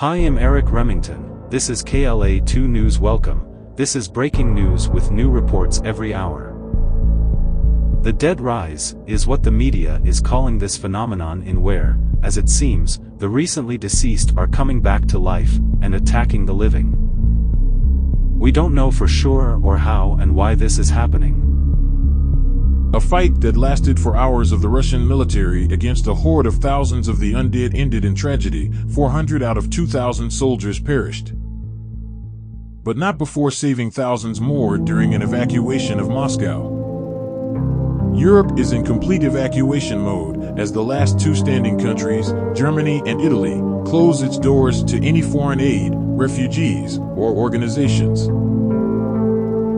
Hi, I'm Eric Remington. This is KLA2 News. Welcome. This is breaking news with new reports every hour. The dead rise is what the media is calling this phenomenon in where, as it seems, the recently deceased are coming back to life and attacking the living. We don't know for sure or how and why this is happening. A fight that lasted for hours of the Russian military against a horde of thousands of the undead ended in tragedy. 400 out of 2,000 soldiers perished. But not before saving thousands more during an evacuation of Moscow. Europe is in complete evacuation mode as the last two standing countries, Germany and Italy, close its doors to any foreign aid, refugees, or organizations.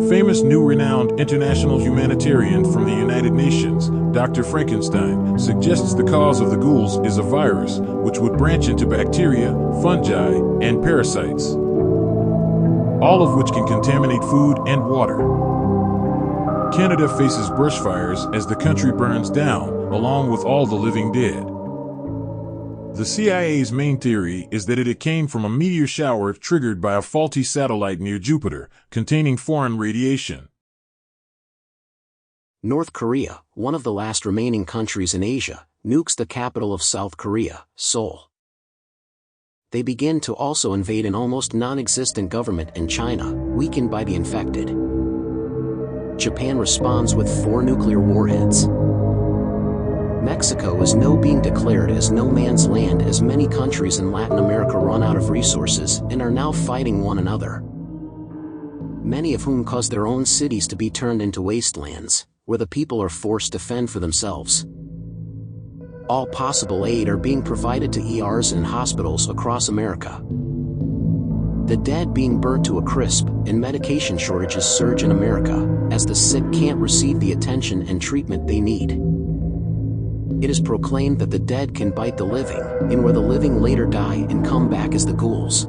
Famous new renowned international humanitarian from the United Nations, Dr. Frankenstein, suggests the cause of the ghouls is a virus, which would branch into bacteria, fungi, and parasites, all of which can contaminate food and water. Canada faces bushfires as the country burns down, along with all the living dead. The CIA's main theory is that it came from a meteor shower triggered by a faulty satellite near Jupiter, containing foreign radiation. North Korea, one of the last remaining countries in Asia, nukes the capital of South Korea, Seoul. They begin to also invade an almost non-existent government in China, weakened by the infected. Japan responds with 4 nuclear warheads. Mexico is being declared as no man's land as many countries in Latin America run out of resources and are now fighting one another. Many of whom cause their own cities to be turned into wastelands, where the people are forced to fend for themselves. All possible aid are being provided to ERs and hospitals across America. The dead being burnt to a crisp, and medication shortages surge in America, as the sick can't receive the attention and treatment they need. It is proclaimed that the dead can bite the living, and where the living later die and come back as the ghouls.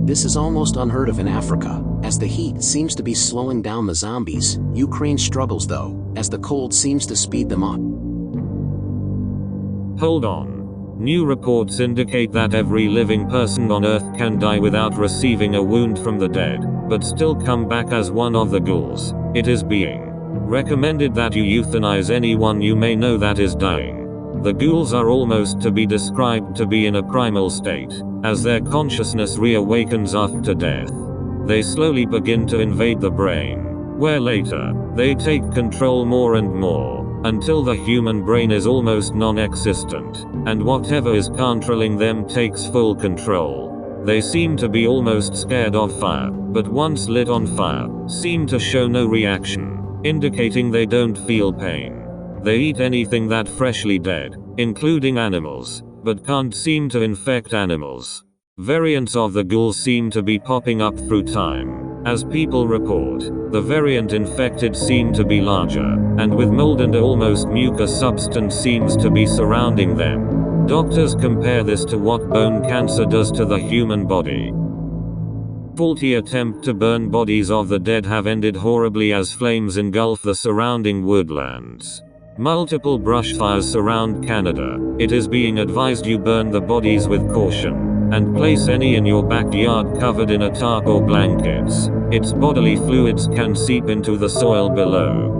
This is almost unheard of in Africa, as the heat seems to be slowing down the zombies. Ukraine struggles though, as the cold seems to speed them up. Hold on. New reports indicate that every living person on Earth can die without receiving a wound from the dead, but still come back as one of the ghouls. It is being recommended that you euthanize anyone you may know that is dying. The ghouls are almost to be described to be in a primal state, as their consciousness reawakens after death. They slowly begin to invade the brain, where later, they take control more and more, until the human brain is almost non-existent, and whatever is controlling them takes full control. They seem to be almost scared of fire, but once lit on fire, seem to show no reaction, indicating they don't feel pain. They eat anything that freshly dead, including animals, but can't seem to infect animals. Variants of the ghoul seem to be popping up through time. As people report, the variant infected seem to be larger, and with mold and almost mucus substance seems to be surrounding them. Doctors compare this to what bone cancer does to the human body. Faulty attempt to burn bodies of the dead have ended horribly as flames engulf the surrounding woodlands. Multiple brush fires surround Canada. It is being advised you burn the bodies with caution, and place any in your backyard covered in a tarp or blankets. Its bodily fluids can seep into the soil below.